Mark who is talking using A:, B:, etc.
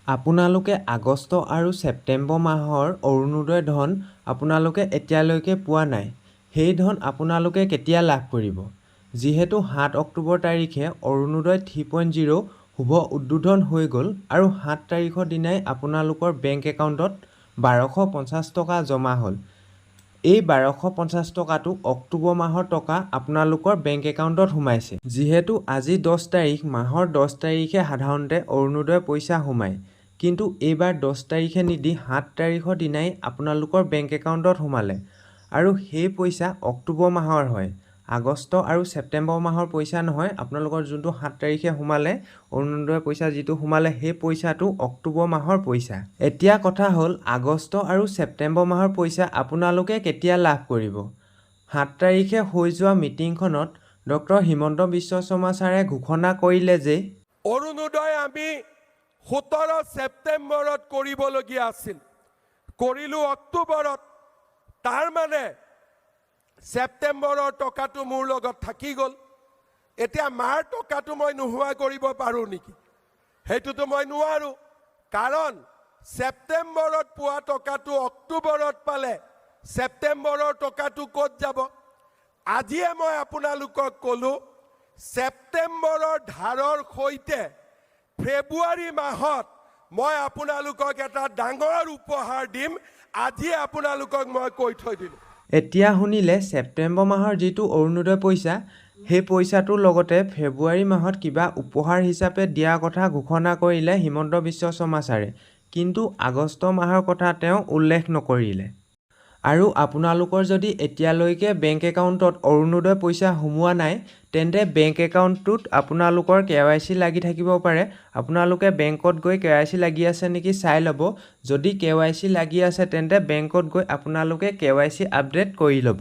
A: আপোনালোকে আগষ্ট আৰু ছেপ্টেম্বৰ মাহৰ অৰুণোদয় ধন আপোনালোকে এতিয়ালৈকে পোৱা নাই। সেই ধন আপোনালোকে কেতিয়া লাভ কৰিব? যিহেতু ৭ অক্টোবৰ তাৰিখে অৰুণোদয় 3.0 শুভ উদ্বোধন হৈ গ'ল আৰু ৭ তাৰিখৰ দিনাই আপোনালোকৰ বেংক একাউণ্টত ১২৫০ টকা জমা হ'ল। এই ১২৫০ টকাটো অক্টোবৰ মাহৰ টকা আপোনালোকৰ বেংক একাউণ্টত সোমাইছে। যিহেতু আজি ১০ তাৰিখ, মাহৰ ১০ তাৰিখে সাধাৰণতে অৰুণোদয় পইচা সোমায়। কিন্তু এইবাৰ ১০ তাৰিখে নিদি ৭ তাৰিখৰ দিনাই আপোনালোকৰ বেংক একাউণ্টত সোমালে আৰু সেই পইচা অক্টোবৰ মাহৰ হয়। আগষ্ট আৰু ছেপ্টেম্বৰ মাহৰ পইচা নহয়। আপোনালোকৰ যোনটো ৭ তাৰিখে সোমালে অৰুণোদয় পইচা যিটো সোমালে সেই পইচাটো অক্টোবৰ মাহৰ পইচা। এতিয়া কথা হ'ল আগষ্ট আৰু ছেপ্টেম্বৰ মাহৰ পইচা আপোনালোকে কেতিয়া লাভ কৰিব? ৭ তাৰিখে হৈ যোৱা মিটিংখনত ডক্টৰ হিমন্ত বিশ্ব শৰ্মা ছাৰে ঘোষণা কৰিলে যে
B: অৰুণোদয় আমি ১৭ ছেপ্টেম্বৰত কৰিবলগীয়া আছিল, কৰিলোঁ অক্টোবৰত। তাৰ মানে ছেপ্টেম্বৰৰ টকাটো মোৰ লগত থাকি গ'ল। এতিয়া মাৰ টকাটো মই নোহোৱা কৰিব পাৰোঁ নেকি? সেইটোতো মই নোৱাৰোঁ, কাৰণ ছেপ্টেম্বৰত পোৱা টকাটো অক্টোবৰত পালে ছেপ্টেম্বৰৰ টকাটো ক'ত যাব? আজিয়ে মই আপোনালোকক ক'লোঁ, ছেপ্টেম্বৰৰ ধাৰৰ সৈতে ফেব্ৰুৱাৰী মাহত মই আপোনালোকক এটা ডাঙৰ উপহাৰ দিম। আজিয়ে আপোনালোকক মই কৈ থৈ দিলোঁ।
A: এতিয়া শুনিলে ছেপ্টেম্বৰ মাহৰ যিটো অৰুণোদয় পইচা, সেই পইচাটোৰ লগতে ফেব্ৰুৱাৰী মাহত কিবা উপহাৰ হিচাপে দিয়াৰ কথা ঘোষণা কৰিলে হিমন্ত বিশ্ব শৰ্মা ছাৰে। কিন্তু আগষ্ট মাহৰ কথা তেওঁ উল্লেখ নকৰিলে। আৰু আপোনালোকৰ যদি এতিয়ালৈকে বেংক একাউণ্টত অৰুণোদয় পইচা সোমোৱা নাই, তেন্তে বেংক একাউণ্টটোত আপোনালোকৰ KYC লাগি থাকিব পাৰে। আপোনালোকে বেংকত গৈ KYC লাগি আছে নেকি চাই ল'ব। যদি KYC লাগি আছে তেন্তে বেংকত গৈ আপোনালোকে KYC আপডেট কৰি ল'ব।